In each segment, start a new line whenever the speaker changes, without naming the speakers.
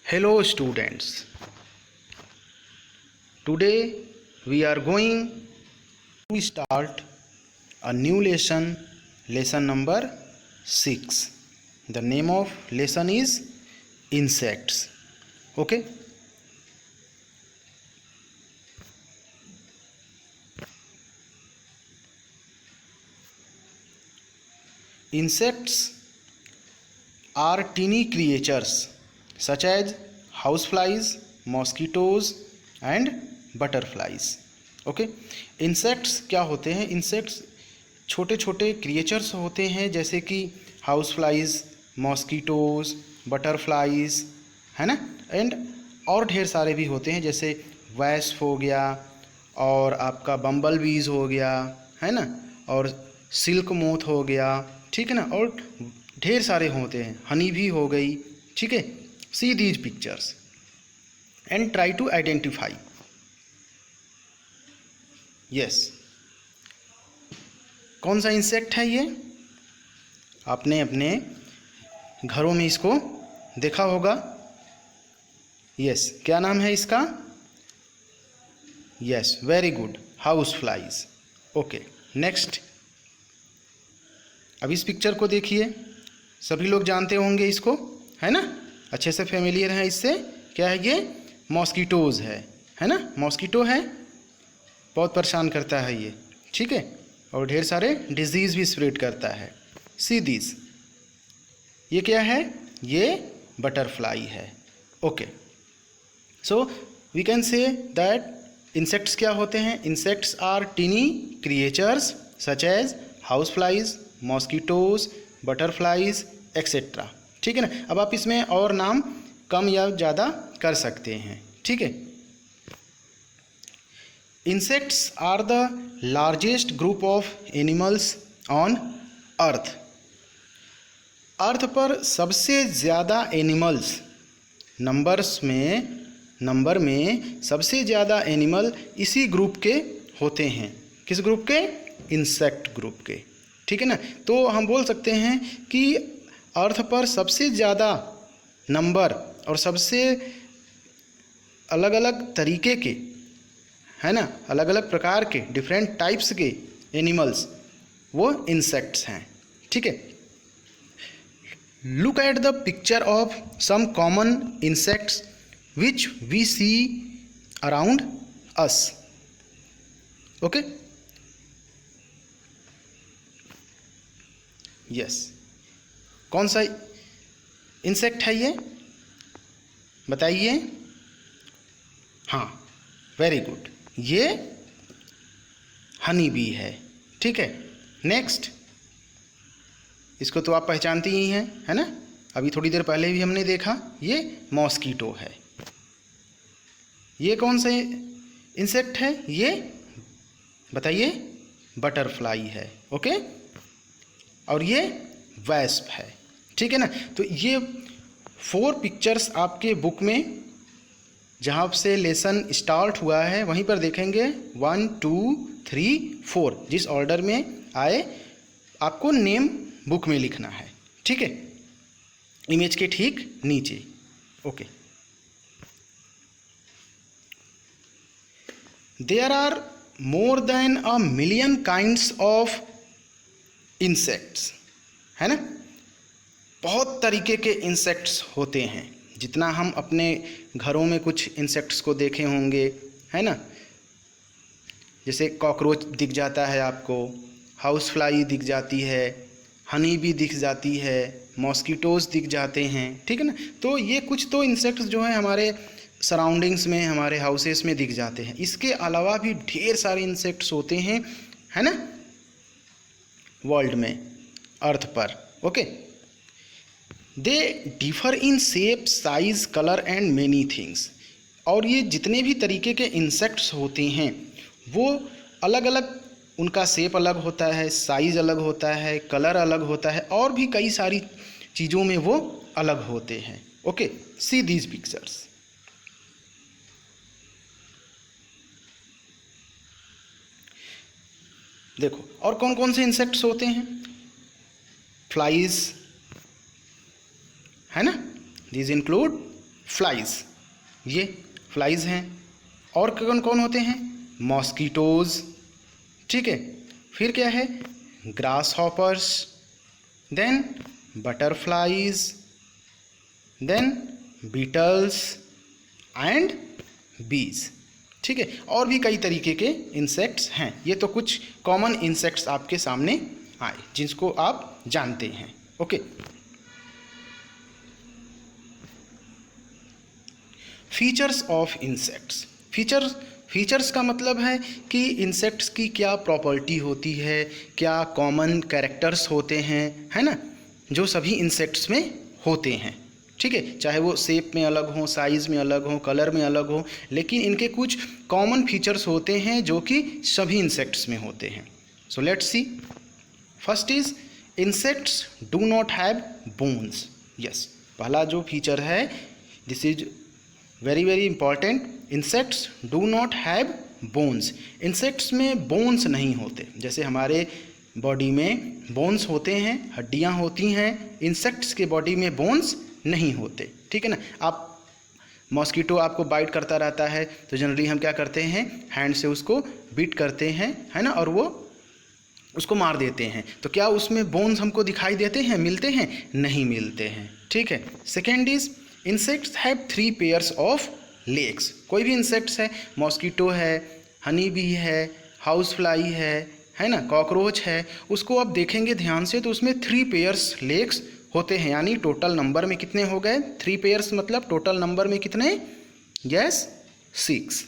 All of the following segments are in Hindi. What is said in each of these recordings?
Hello students, today we are going to start a new lesson, lesson number 6. The name of lesson is insects. Okay. Insects are tiny creatures such as houseflies, mosquitoes and butterflies. Okay, insects क्या होते हैं? इंसेक्ट्स छोटे छोटे क्रिएचर्स होते हैं जैसे कि हाउसफ्लाइज, मॉस्किटोज, बटरफ्लाइज, है ना, एंड और ढेर सारे भी होते हैं जैसे वैस्प हो गया और आपका बम्बल बीज हो गया, है ना, और सिल्क मोथ हो गया, ठीक है ना, और ढेर सारे होते हैं, हनी भी हो गई, ठीक है. See these pictures and try to identify. Yes, कौन सा इंसेक्ट है ये? आपने अपने घरों में इसको देखा होगा. यस, क्या नाम है इसका? Yes, very good, house flies. Okay, next. अब इस पिक्चर को देखिए, सभी लोग जानते होंगे इसको, है ना, अच्छे से फेमिलियर है इससे. क्या है ये? मॉस्किटोज़ है ना, मॉस्किटो है, बहुत परेशान करता है ये, ठीक है, और ढेर सारे डिजीज़ भी स्प्रेड करता है. सी दिस, ये क्या है? ये बटरफ्लाई है. Okay, so we can say that insects क्या होते हैं? Insects are tiny creatures such as house flies, mosquitoes, butterflies etcetera. ठीक है ना. अब आप इसमें और नाम कम या ज़्यादा कर सकते हैं, ठीक है. Insects are the largest group of animals on earth. Earth पर सबसे ज़्यादा एनिमल्स, नंबर में सबसे ज़्यादा एनिमल इसी ग्रुप के होते हैं. किस ग्रुप के? इंसेक्ट ग्रुप के, ठीक है ना. तो हम बोल सकते हैं कि अर्थ पर सबसे ज़्यादा नंबर और सबसे अलग अलग तरीके के, है ना, अलग अलग प्रकार के, डिफरेंट टाइप्स के एनिमल्स वो इंसेक्ट्स हैं, ठीक है. Look at the picture of some common insects which we see around us. Okay, yes, कौन सा इंसेक्ट है ये? बताइए. हाँ, वेरी गुड, ये हनी बी है, ठीक है. नेक्स्ट, इसको तो आप पहचानती ही हैं, है ना, अभी थोड़ी देर पहले भी हमने देखा. ये मॉस्किटो है. ये कौन सा इंसेक्ट है? ये बताइए. बटरफ्लाई है. ओके, और ये वैस्प है, ठीक है ना. तो ये 4 पिक्चर्स आपके बुक में जहाँ से लेसन स्टार्ट हुआ है वहीं पर देखेंगे. 1 2 3 4 जिस ऑर्डर में आए आपको नेम बुक में लिखना है, ठीक है, इमेज के ठीक नीचे. Okay, there are more than a million kinds of insects, है ना. बहुत तरीके के इंसेक्ट्स होते हैं. जितना हम अपने घरों में कुछ इंसेक्ट्स को देखे होंगे, है ना, जैसे कॉकरोच दिख जाता है आपको, हाउस फ्लाई दिख जाती है, हनी भी दिख जाती है, मॉस्किटोज़ दिख जाते हैं, ठीक है ना. तो ये कुछ तो इंसेक्ट्स जो हैं हमारे सराउंडिंग्स में, हमारे हाउसेस में दिख जाते हैं. इसके अलावा भी ढेर सारे इंसेक्ट्स होते हैं, है ना, वर्ल्ड में, अर्थ पर. Okay, they differ in shape, size, colour and many things. और ये जितने भी तरीके के इंसेक्ट्स होते हैं वो अलग अलग, उनका शेप अलग होता है, साइज़ अलग होता है, कलर अलग होता है, और भी कई सारी चीज़ों में वो अलग होते हैं. Okay, C these pictures. देखो, और कौन कौन से इंसेक्ट्स होते हैं? फ्लाइज, है ना, दीज इंक्लूड फ्लाइज, ये फ्लाइज हैं। और कौन कौन होते हैं? मॉस्किटोज, ठीक है। फिर क्या है? Grasshoppers, then butterflies, then beetles and bees, ठीक है। और भी कई तरीके के इंसेक्ट्स हैं। ये तो कुछ कॉमन इंसेक्ट्स आपके सामने आए जिसको आप जानते हैं। Okay, features of insects. Features का मतलब है कि इंसेक्ट्स की क्या प्रॉपर्टी होती है, क्या कॉमन कैरेक्टर्स होते हैं, है ना, जो सभी इंसेक्ट्स में होते हैं, ठीक है। चाहे वो शेप में अलग हो, साइज़ में अलग हो, कलर में अलग हो, लेकिन इनके कुछ कॉमन फीचर्स होते हैं जो कि सभी इंसेक्ट्स में होते हैं। So let's see. First is insects do not have bones. Yes, पहला जो फीचर है, this is very very important, insects do not have bones. Insects में बोन्स नहीं होते। जैसे हमारे बॉडी में बोन्स होते हैं, हड्डियां होती हैं, इंसेक्ट्स के बॉडी में बोन्स नहीं होते, ठीक है ना। आप मॉस्किटो आपको बाइट करता रहता है तो जनरली हम क्या करते हैं, हैंड से उसको बीट करते हैं, है ना, और वो उसको मार देते हैं। तो क्या उसमें बोन्स हमको दिखाई देते हैं, मिलते हैं? नहीं मिलते हैं, ठीक है। Second is insects have 3 pairs of legs. कोई भी इंसेक्ट्स है, मॉस्किटो है, हनी बी है, हाउस फ्लाई है ना, कॉकरोच है, उसको आप देखेंगे ध्यान से तो उसमें 3 पेयर्स लेग्स होते हैं। यानी टोटल नंबर में कितने हो गए? 3 पेयर्स, मतलब टोटल नंबर में कितने? यस, 6,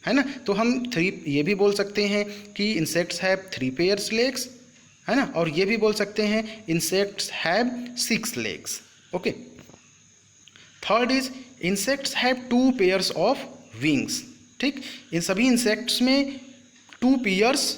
है ना। तो हम 3 ये भी बोल सकते हैं कि इंसेक्ट्स हैव 3 पेयर्स लेग्स, है ना, और ये भी बोल सकते हैं insects have 6 legs. Okay, third is insects have 2 pairs of wings, ठीक। इन सभी इंसेक्ट्स में 2 पेयर्स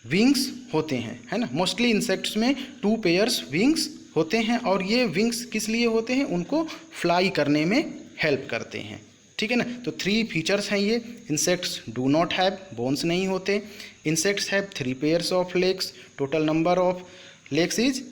विंग्स होते हैं, है ना। मोस्टली इंसेक्ट्स में 2 पेयर्स विंग्स होते हैं, और ये विंग्स किस लिए होते हैं? उनको फ्लाई करने में हेल्प करते हैं, ठीक है ना। तो 3 फीचर्स हैं ये। Insects do not have, bones नहीं होते। Insects have 3 pairs of legs, total number of legs is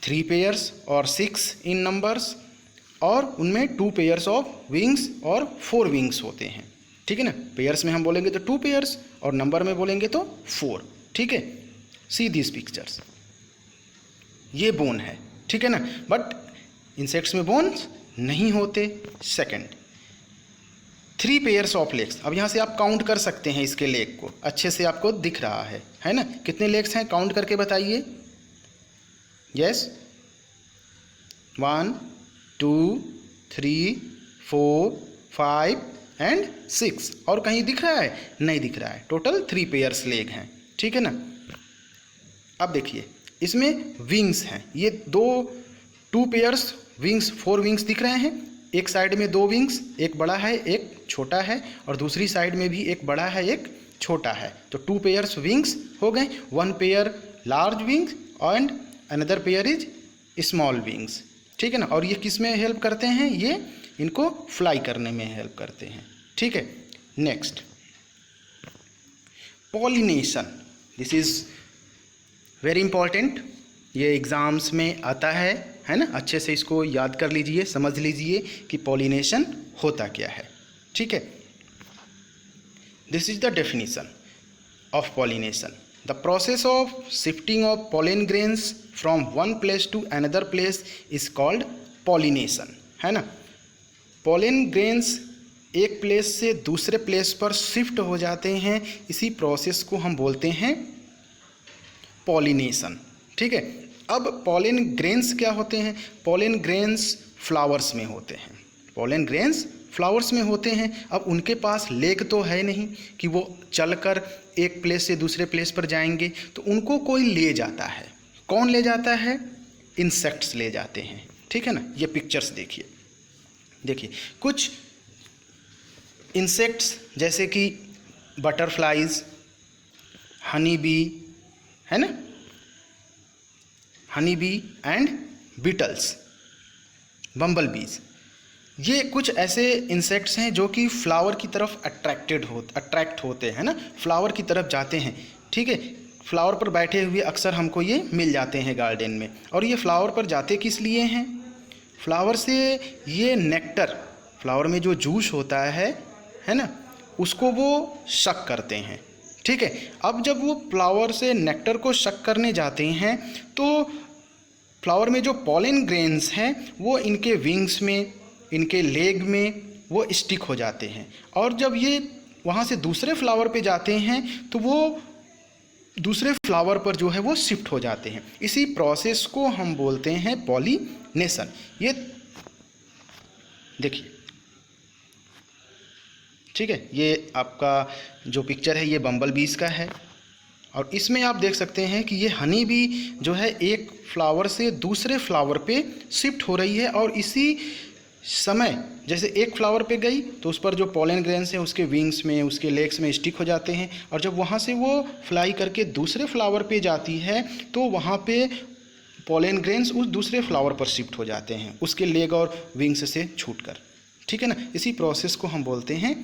3 pairs और 6 इन नंबर्स, और उनमें 2 पेयर्स ऑफ विंग्स और 4 विंग्स होते हैं, ठीक है ना। पेयर्स में हम बोलेंगे तो 2 पेयर्स और नंबर में बोलेंगे तो 4, ठीक है। सी दिस पिक्चर्स, ये बोन है, ठीक है ना, बट इंसेक्ट्स में बोन्स नहीं होते। Second, 3 pairs of legs. अब यहाँ से आप काउंट कर सकते हैं इसके लेग को, अच्छे से आपको दिख रहा है ना। कितने लेग्स हैं, काउंट करके बताइए। Yes, 1 2 3 4 5 and 6। और कहीं दिख रहा है? नहीं दिख रहा है। टोटल 3 पेयर्स लेग हैं, ठीक है ना। अब देखिए, इसमें विंग्स हैं, ये 2 पेयर्स विंग्स, 4 विंग्स दिख रहे हैं। एक साइड में 2 विंग्स, एक बड़ा है एक छोटा है, और दूसरी साइड में भी एक बड़ा है एक छोटा है। तो 2 पेयर्स विंग्स हो गए। 1 pair large wings and another pair is small wings, ठीक है ना। और ये किस में हेल्प करते हैं? ये इनको फ्लाई करने में हेल्प करते हैं, ठीक है। Next, pollination. This is very important, ये एग्ज़ाम्स में आता है ना। अच्छे से इसको याद कर लीजिए, समझ लीजिए कि पॉलिनेशन होता क्या है, ठीक है। This is the definition of pollination, the process of shifting of pollen grains from one place to another place is called pollination, है ना। पॉलन ग्रेन्स एक प्लेस से दूसरे प्लेस पर शिफ्ट हो जाते हैं, इसी प्रोसेस को हम बोलते हैं पॉलिनेशन, ठीक है। अब पॉलन ग्रेन्स क्या होते हैं? पॉलन ग्रेन्स फ्लावर्स में होते हैं। पॉलन ग्रेन्स फ्लावर्स में होते हैं। अब उनके पास लेग तो है नहीं कि वो चलकर एक प्लेस से दूसरे प्लेस पर जाएंगे, तो उनको कोई ले जाता है। कौन ले जाता है? इंसेक्ट्स ले जाते हैं, ठीक है ना। ये पिक्चर्स देखिए, देखिए कुछ इंसेक्ट्स जैसे कि बटरफ्लाइज, हनी बी, है ना, हनी बी एंड बीटल्स, बम्बल बीज, ये कुछ ऐसे इंसेक्ट्स हैं जो कि फ्लावर की तरफ अट्रैक्ट होते हैं ना, फ्लावर की तरफ जाते हैं, ठीक है। फ्लावर पर बैठे हुए अक्सर हमको ये मिल जाते हैं गार्डन में। और ये फ्लावर पर जाते किस लिए हैं? फ्लावर से ये नेक्टर, फ्लावर में जो जूस होता है ना, उसको वो शक करते हैं। ठीक है, अब जब वो फ्लावर से नेक्टर को शक करने जाते हैं तो फ्लावर में जो पॉलन ग्रेन्स हैं वो इनके विंग्स में, इनके लेग में वो स्टिक हो जाते हैं, और जब ये वहाँ से दूसरे फ्लावर पे जाते हैं तो वो दूसरे फ्लावर पर जो है वो शिफ्ट हो जाते हैं। इसी प्रोसेस को हम बोलते हैं पॉलिनेशन। ये देखिए, ठीक है, ये आपका जो पिक्चर है ये बम्बल बीज का है, और इसमें आप देख सकते हैं कि ये हनी भी जो है एक फ्लावर से दूसरे फ्लावर पे शिफ्ट हो रही है, और इसी समय जैसे एक फ्लावर पे गई तो उस पर जो पॉलन ग्रेन्स हैं उसके विंग्स में, उसके लेग्स में स्टिक हो जाते हैं, और जब वहाँ से वो फ्लाई करके दूसरे फ्लावर पे जाती है तो वहाँ पे पॉलन ग्रेन्स उस दूसरे फ्लावर पर शिफ्ट हो जाते हैं उसके लेग और विंग्स से छूटकर। ठीक है ना, इसी प्रोसेस को हम बोलते हैं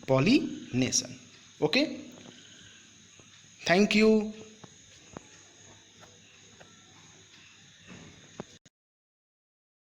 पॉलिनेशन। Okay, thank you.